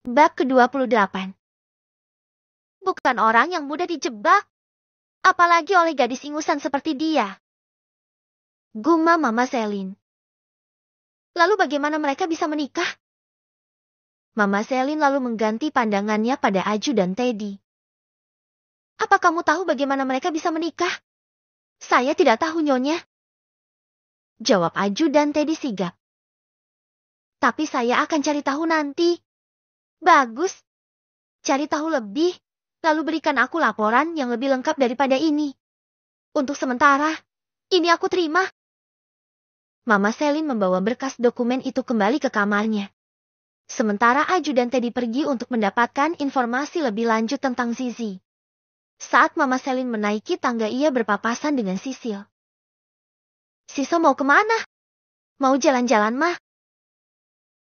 Bab ke-28. Bukan orang yang mudah dijebak, apalagi oleh gadis ingusan seperti dia. Gumam Mama Selin. Lalu bagaimana mereka bisa menikah? Mama Selin lalu mengganti pandangannya pada Aju dan Teddy. Apa kamu tahu bagaimana mereka bisa menikah? Saya tidak tahu, Nyonya. Jawab Aju dan Teddy sigap. Tapi saya akan cari tahu nanti. Bagus. Cari tahu lebih, lalu berikan aku laporan yang lebih lengkap daripada ini. Untuk sementara, ini aku terima. Mama Selin membawa berkas dokumen itu kembali ke kamarnya. Sementara Aju dan Teddy pergi untuk mendapatkan informasi lebih lanjut tentang Zizi. Saat Mama Selin menaiki tangga, ia berpapasan dengan Sisil. Sisil mau kemana? Mau jalan-jalan, Mah?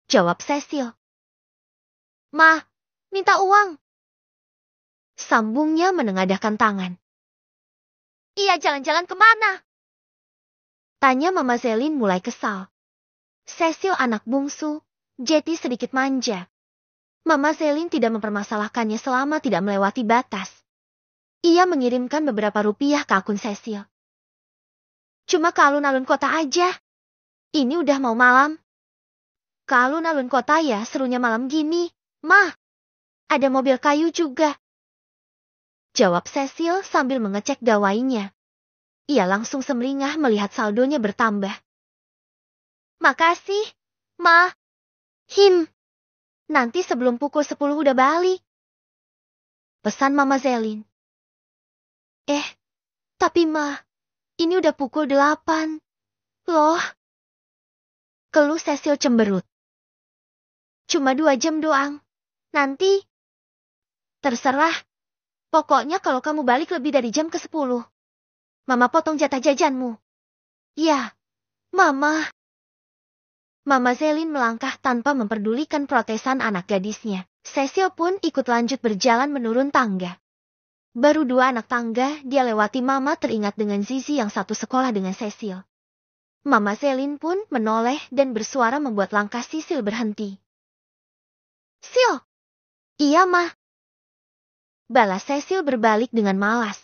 Jawab Cecil. Mah, minta uang. Sambungnya menengadahkan tangan. Iya, jalan-jalan kemana? Tanya Mama Selin mulai kesal. Cecil anak bungsu, Jetty sedikit manja. Mama Selin tidak mempermasalahkannya selama tidak melewati batas. Ia mengirimkan beberapa rupiah ke akun Cecil. Cuma ke alun-alun kota aja. Ini udah mau malam. Ke alun-alun kota ya, serunya malam gini. Mah, ada mobil kayu juga. Jawab Cecil sambil mengecek gawainya. Ia langsung semeringah melihat saldonya bertambah. Makasih, Ma. Nanti sebelum pukul 10 udah balik. Pesan Mama Selin. Tapi Ma, ini udah pukul 8. Loh. Keluh Cecil cemberut. Cuma 2 jam doang. Nanti. Terserah. Pokoknya kalau kamu balik lebih dari jam ke-10. Mama potong jatah jajanmu. Ya, Mama. Mama Selin melangkah tanpa memperdulikan protesan anak gadisnya. Cecil pun ikut lanjut berjalan menurun tangga. Baru 2 anak tangga dia lewati, Mama teringat dengan Zizi yang satu sekolah dengan Cecil. Mama Selin pun menoleh dan bersuara membuat langkah Sisil berhenti. Sil! Iya, Ma. Balas Cecil berbalik dengan malas.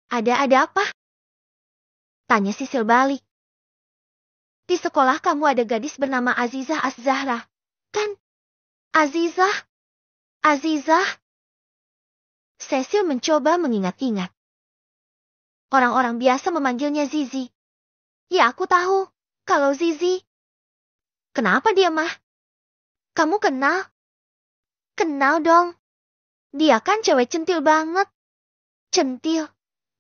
Ada apa? Tanya Sisil balik. Di sekolah kamu ada gadis bernama Azizah Az-Zahra, kan? Azizah? Cecil mencoba mengingat-ingat. Orang-orang biasa memanggilnya Zizi. Ya, aku tahu, kalau Zizi. Kenapa dia, Mah? Kamu kenal? Kenal dong. Dia kan cewek centil banget. Centil?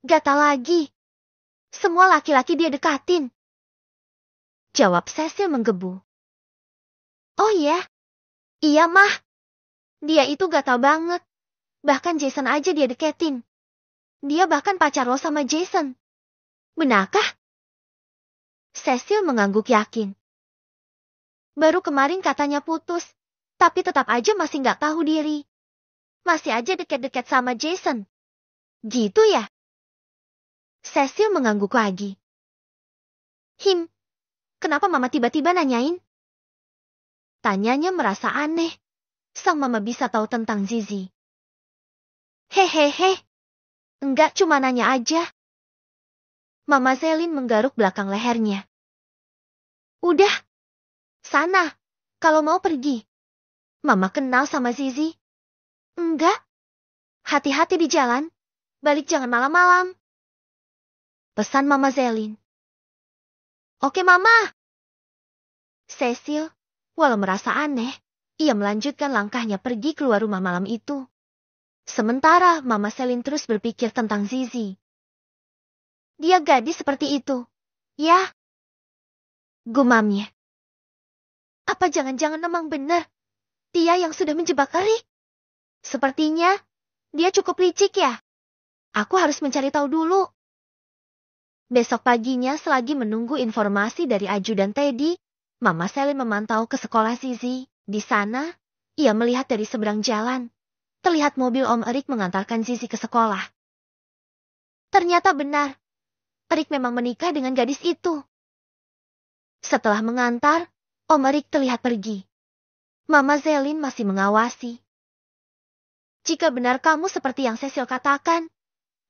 Gata lagi. Semua laki-laki dia dekatin. Jawab Cecil menggebu. Oh iya? Iya, Mah. Dia itu gatal banget. Bahkan Jason aja dia deketin. Dia bahkan pacar lo sama Jason. Benarkah? Cecil mengangguk yakin. Baru kemarin katanya putus, tapi tetap aja masih nggak tahu diri. Masih aja deket-deket sama Jason. Gitu ya? Cecil mengangguk lagi. Kenapa Mama tiba-tiba nanyain? Tanyanya merasa aneh. Sang Mama bisa tahu tentang Zizi. Hehehe. Enggak, cuma nanya aja. Mama Selin menggaruk belakang lehernya. Udah. Sana. Kalau mau pergi. Mama kenal sama Zizi. Enggak. Hati-hati di jalan. Balik jangan malam-malam. Pesan Mama Selin. Oke, Mama. Cecil, walau merasa aneh, ia melanjutkan langkahnya pergi keluar rumah malam itu. Sementara Mama Selin terus berpikir tentang Zizi. Dia gadis seperti itu. Ya. Gumamnya. Apa jangan-jangan memang benar? Dia yang sudah menjebak Erik? Sepertinya, dia cukup licik ya. Aku harus mencari tahu dulu. Besok paginya selagi menunggu informasi dari Aju dan Teddy, Mama Selin memantau ke sekolah Zizi. Di sana, ia melihat dari seberang jalan. Terlihat mobil Om Erik mengantarkan Zizi ke sekolah. Ternyata benar. Erik memang menikah dengan gadis itu. Setelah mengantar, Om Erik terlihat pergi. Mama Zelin masih mengawasi. Jika benar kamu seperti yang Cecil katakan,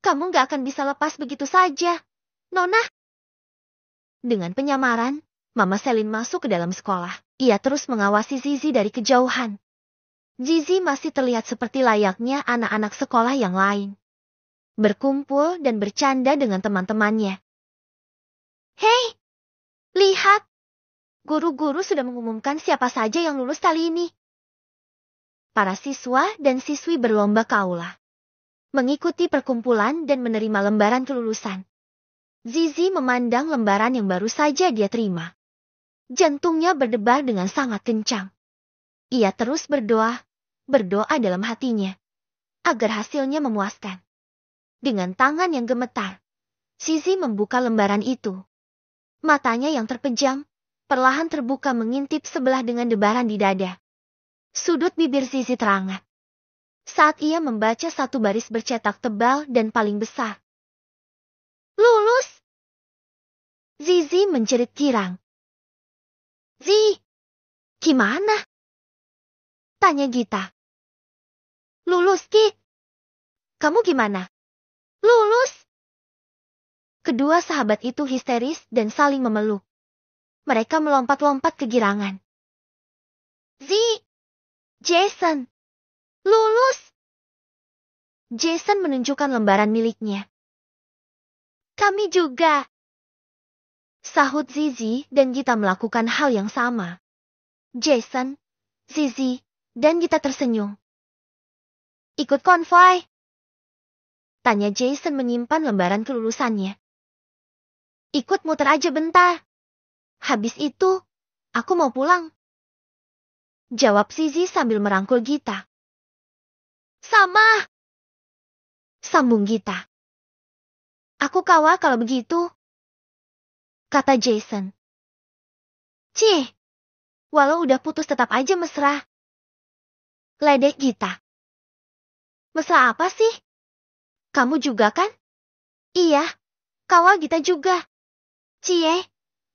kamu gak akan bisa lepas begitu saja, Nona. Dengan penyamaran, Mama Zelin masuk ke dalam sekolah. Ia terus mengawasi Zizi dari kejauhan. Zizi masih terlihat seperti layaknya anak-anak sekolah yang lain. Berkumpul dan bercanda dengan teman-temannya. Hei, lihat! Guru-guru sudah mengumumkan siapa saja yang lulus kali ini. Para siswa dan siswi berlomba ke aula, mengikuti perkumpulan dan menerima lembaran kelulusan. Zizi memandang lembaran yang baru saja dia terima. Jantungnya berdebar dengan sangat kencang. Ia terus berdoa dalam hatinya, agar hasilnya memuaskan. Dengan tangan yang gemetar, Zizi membuka lembaran itu. Matanya yang terpejam, perlahan terbuka mengintip sebelah dengan debaran di dada. Sudut bibir Zizi terangat saat ia membaca satu baris bercetak tebal dan paling besar. Lulus! Zizi menjerit girang. Gimana? Tanya Gita. Lulus, Ki. Kamu gimana? Lulus! Kedua sahabat itu histeris dan saling memeluk. Mereka melompat-lompat kegirangan. Jason! Lulus! Jason menunjukkan lembaran miliknya. Kami juga. Sahut Zizi dan Gita melakukan hal yang sama. Jason, Zizi, dan Gita tersenyum. Ikut konvoi? Tanya Jason menyimpan lembaran kelulusannya. Ikut muter aja bentar. Habis itu, aku mau pulang. Jawab Zizi sambil merangkul Gita. Sama! Sambung Gita. Aku kawal kalau begitu. Kata Jason. Walau udah putus tetap aja mesra. Ledek Gita. Mesra apa sih? Kamu juga kan? Iya, kawal Gita juga.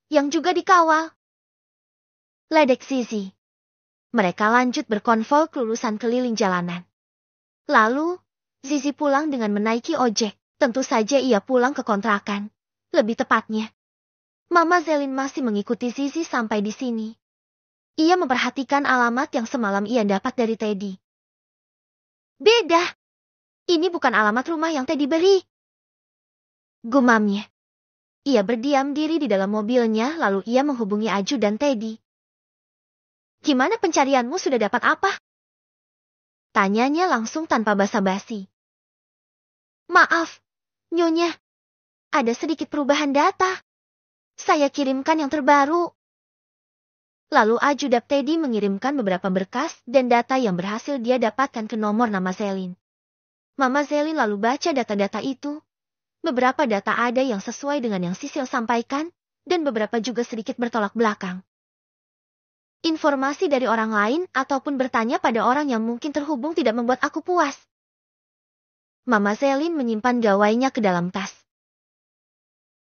Yang juga dikawal. Ledek Zizi. Mereka lanjut berkonvoi kelulusan keliling jalanan. Lalu, Zizi pulang dengan menaiki ojek. Tentu saja ia pulang ke kontrakan. Lebih tepatnya, Mama Zelin masih mengikuti Zizi sampai di sini. Ia memperhatikan alamat yang semalam ia dapat dari Teddy. Beda. Ini bukan alamat rumah yang Teddy beri. Gumamnya. Ia berdiam diri di dalam mobilnya lalu ia menghubungi Aju dan Teddy. Gimana pencarianmu, sudah dapat apa? Tanyanya langsung tanpa basa-basi. Maaf, Nyonya. Ada sedikit perubahan data. Saya kirimkan yang terbaru. Lalu Aju dan Teddy mengirimkan beberapa berkas dan data yang berhasil dia dapatkan ke nomor nama Zelin. Mama Zelin lalu baca data-data itu. Beberapa data ada yang sesuai dengan yang Sisil sampaikan, dan beberapa juga sedikit bertolak belakang. Informasi dari orang lain ataupun bertanya pada orang yang mungkin terhubung tidak membuat aku puas. Mama Zelin menyimpan gawainya ke dalam tas.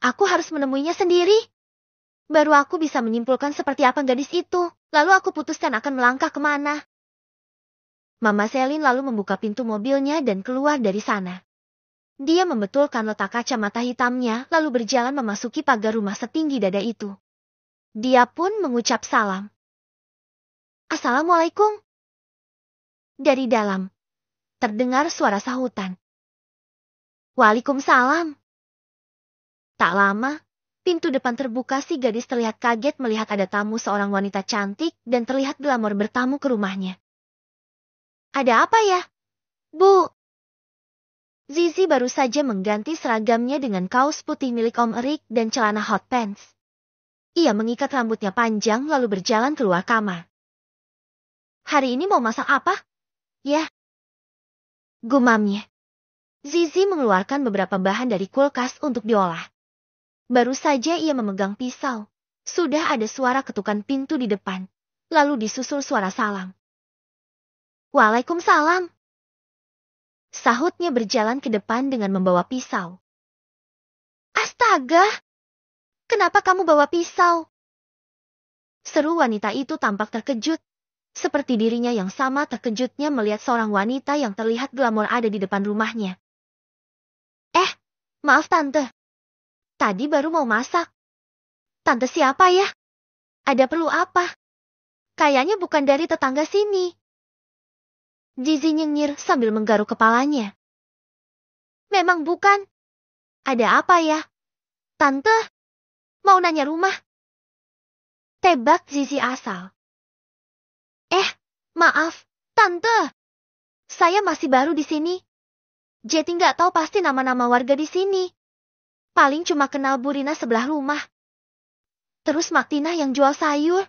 Aku harus menemuinya sendiri. Baru aku bisa menyimpulkan seperti apa gadis itu. Lalu aku putuskan akan melangkah kemana. Mama Zelin lalu membuka pintu mobilnya dan keluar dari sana. Dia membetulkan letak kacamata hitamnya lalu berjalan memasuki pagar rumah setinggi dada itu. Dia pun mengucap salam. Assalamualaikum. Dari dalam, terdengar suara sahutan. Waalaikumsalam. Tak lama, pintu depan terbuka. Si gadis terlihat kaget melihat ada tamu, seorang wanita cantik dan terlihat glamor bertamu ke rumahnya. Ada apa ya, Bu? Zizi baru saja mengganti seragamnya dengan kaos putih milik Om Erik dan celana hot pants. Ia mengikat rambutnya panjang lalu berjalan keluar kamar. Hari ini mau masak apa? Ya. Gumamnya. Zizi mengeluarkan beberapa bahan dari kulkas untuk diolah. Baru saja ia memegang pisau. Sudah ada suara ketukan pintu di depan. Lalu disusul suara salam. Waalaikumsalam. Sahutnya berjalan ke depan dengan membawa pisau. Astaga! Kenapa kamu bawa pisau? Seru wanita itu tampak terkejut. Seperti dirinya yang sama terkejutnya melihat seorang wanita yang terlihat glamor ada di depan rumahnya. Maaf tante. Tadi baru mau masak. Tante siapa ya? Ada perlu apa? Kayaknya bukan dari tetangga sini. Zizi nyengir sambil menggaruk kepalanya. Memang bukan. Ada apa ya? Tante, mau nanya rumah? Tebak Zizi asal. Maaf, Tante. Saya masih baru di sini. Jadi nggak tahu pasti nama-nama warga di sini. Paling cuma kenal Bu Rina sebelah rumah. Terus Maktina yang jual sayur.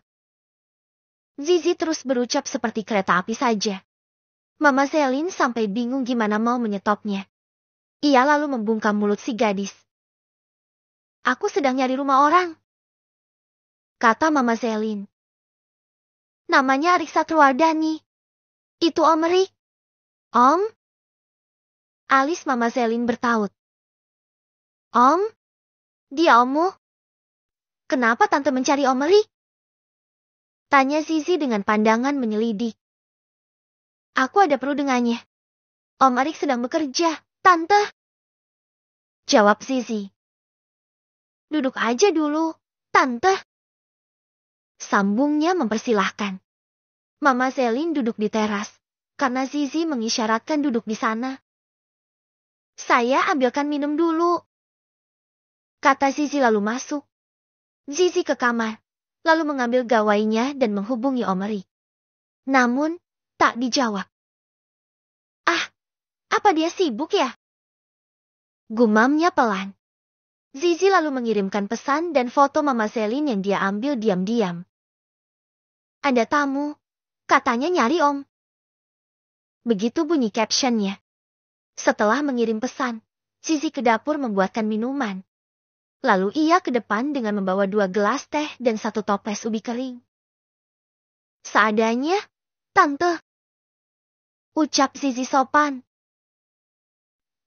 Zizi terus berucap seperti kereta api saja. Mama Selin sampai bingung gimana mau menyetopnya. Ia lalu membungkam mulut si gadis. Aku sedang nyari rumah orang, kata Mama Selin. Namanya Arik Satruwardani. Itu Om Rik. Om? Alis Mama Selin bertaut. Om? Dia ommu? Kenapa tante mencari Om Rik? Tanya Zizi dengan pandangan menyelidik. Aku ada perlu dengannya. Om Arik sedang bekerja, Tante. Jawab Zizi. Duduk aja dulu, Tante. Sambungnya mempersilahkan. Mama Selin duduk di teras, karena Zizi mengisyaratkan duduk di sana. Saya ambilkan minum dulu, kata Zizi lalu masuk. Zizi ke kamar, lalu mengambil gawainya dan menghubungi Om Rik. Namun, tak dijawab. Apa dia sibuk ya? Gumamnya pelan. Zizi lalu mengirimkan pesan dan foto Mama Selin yang dia ambil diam-diam. Ada tamu, katanya nyari Om. Begitu bunyi captionnya. Setelah mengirim pesan, Zizi ke dapur membuatkan minuman. Lalu ia ke depan dengan membawa 2 gelas teh dan 1 toples ubi kering. Seadanya, Tante. Ucap Zizi sopan.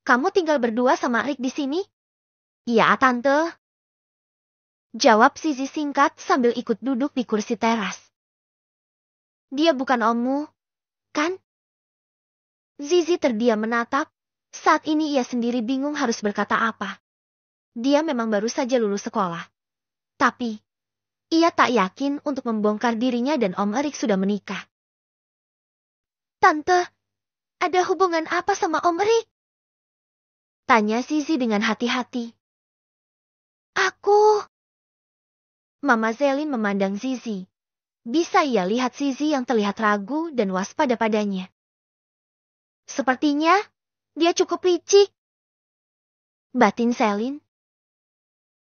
Kamu tinggal berdua sama Rik di sini? Iya, Tante. Jawab Zizi singkat sambil ikut duduk di kursi teras. Dia bukan ommu, kan? Zizi terdiam menatap. Saat ini ia sendiri bingung harus berkata apa. Dia memang baru saja lulus sekolah. Tapi, ia tak yakin untuk membongkar dirinya dan Om Erik sudah menikah. Tante, ada hubungan apa sama Om Erik? Tanya Zizi dengan hati-hati. Aku. Mama Selin memandang Zizi. Bisa ia lihat Zizi yang terlihat ragu dan waspada padanya. Sepertinya, dia cukup licik. Batin Selin.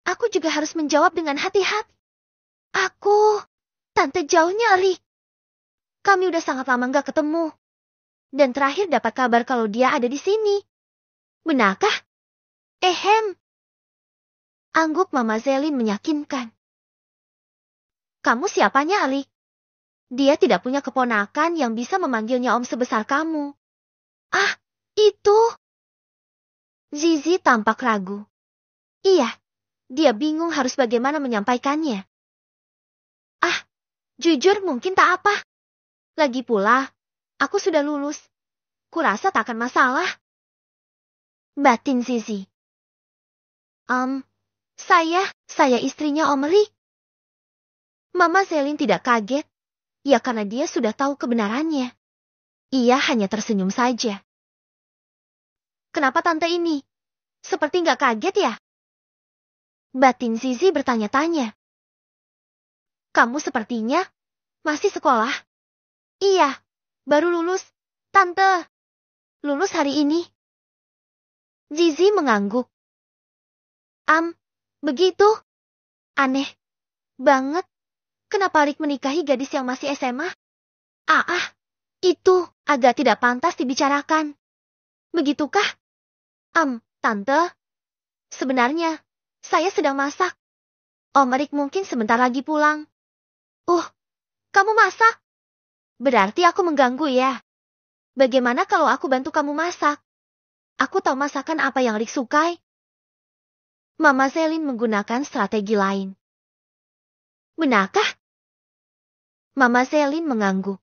Aku juga harus menjawab dengan hati-hati. Tante jauhnya Erik. Kami udah sangat lama gak ketemu. Dan terakhir dapat kabar kalau dia ada di sini. Benarkah? Angguk Mama Selin meyakinkan. Kamu siapanya, Erik? Dia tidak punya keponakan yang bisa memanggilnya Om sebesar kamu. Itu. Zizi tampak ragu. Iya, dia bingung harus bagaimana menyampaikannya. Jujur mungkin tak apa. Lagi pula, aku sudah lulus. Kurasa tak akan masalah. Batin Zizi. Saya istrinya Om Rik. Mama Selin tidak kaget. Ya karena dia sudah tahu kebenarannya. Ia hanya tersenyum saja. Kenapa tante ini? Seperti nggak kaget ya? Batin Zizi bertanya-tanya. Kamu sepertinya masih sekolah? Iya, baru lulus, Tante. Lulus hari ini. Zizi mengangguk. Begitu? Aneh banget. Kenapa Rik menikahi gadis yang masih SMA? Itu agak tidak pantas dibicarakan. Begitukah? Tante, sebenarnya saya sedang masak. Om Rik mungkin sebentar lagi pulang. Kamu masak? Berarti aku mengganggu ya? Bagaimana kalau aku bantu kamu masak? Aku tahu masakan apa yang Rik sukai. Mama Selin menggunakan strategi lain. Benarkah? Mama Selin mengangguk.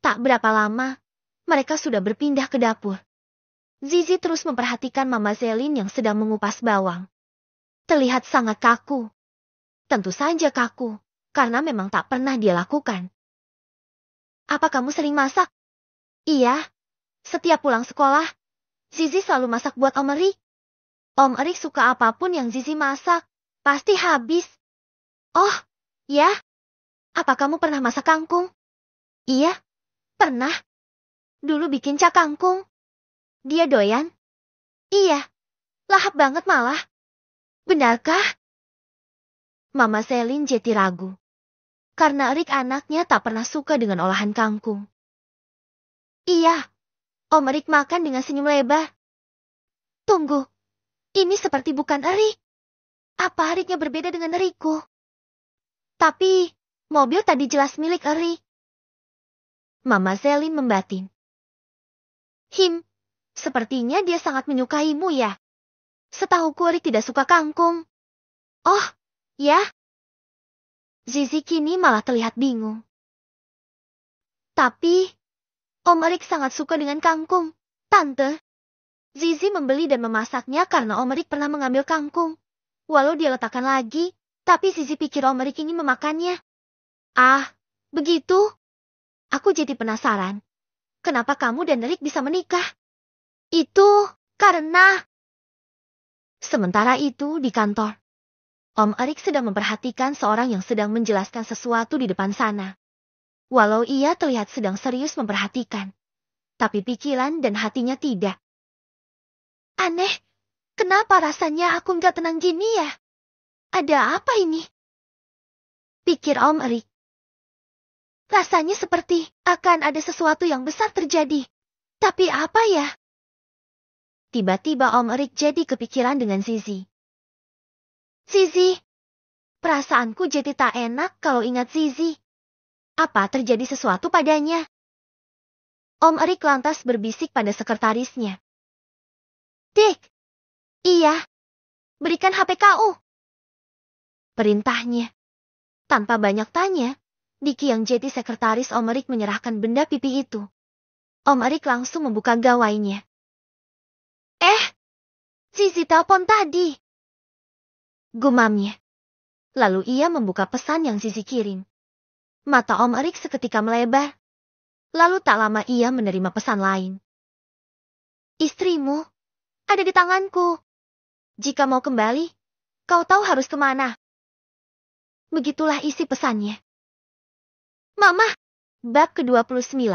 Tak berapa lama, mereka sudah berpindah ke dapur. Zizi terus memperhatikan Mama Zelin yang sedang mengupas bawang. Terlihat sangat kaku. Tentu saja kaku, karena memang tak pernah dia lakukan. Apa kamu sering masak? Iya, setiap pulang sekolah, Zizi selalu masak buat Om Erik. Om Erik suka apapun yang Zizi masak, pasti habis. Oh, ya? Apa kamu pernah masak kangkung? Iya, pernah. Dulu bikin cak kangkung. Dia doyan? Iya, lahap banget malah. Benarkah? Mama Selin jadi ragu. Karena Erik anaknya tak pernah suka dengan olahan kangkung. Iya, Om Erik makan dengan senyum lebar. Tunggu, ini seperti bukan Erik. Apa Eriknya berbeda dengan Erikku? Tapi, mobil tadi jelas milik Erik. Mama Selin membatin. Sepertinya dia sangat menyukaimu ya. Setahuku Erik tidak suka kangkung. Oh, ya? Zizi kini malah terlihat bingung. Tapi, Om Erik sangat suka dengan kangkung, Tante. Zizi membeli dan memasaknya karena Om Erik pernah mengambil kangkung. Walau dia letakkan lagi, tapi Zizi pikir Om Erik ingin memakannya. Ah, begitu? Aku jadi penasaran. Kenapa kamu dan Erik bisa menikah? Itu karena... Sementara itu di kantor, Om Erik sedang memperhatikan seorang yang sedang menjelaskan sesuatu di depan sana. Walau ia terlihat sedang serius memperhatikan, tapi pikiran dan hatinya tidak. Aneh, kenapa rasanya aku nggak tenang gini ya? Ada apa ini? Pikir Om Erik. Rasanya seperti akan ada sesuatu yang besar terjadi. Tapi apa ya? Tiba-tiba Om Erik jadi kepikiran dengan Zizi. Zizi, perasaanku jadi tak enak kalau ingat Zizi. Apa terjadi sesuatu padanya? Om Erik lantas berbisik pada sekretarisnya. Dik, iya, berikan HP KU. Perintahnya. Tanpa banyak tanya, Diki yang jadi sekretaris Om Erik menyerahkan benda pipi itu. Om Erik langsung membuka gawainya. Zizi telepon tadi. Gumamnya. Lalu ia membuka pesan yang Zizi kirim. Mata Om Erik seketika melebar. Lalu tak lama ia menerima pesan lain. Istrimu ada di tanganku. Jika mau kembali, kau tahu harus kemana. Begitulah isi pesannya. Mama, bab ke-29.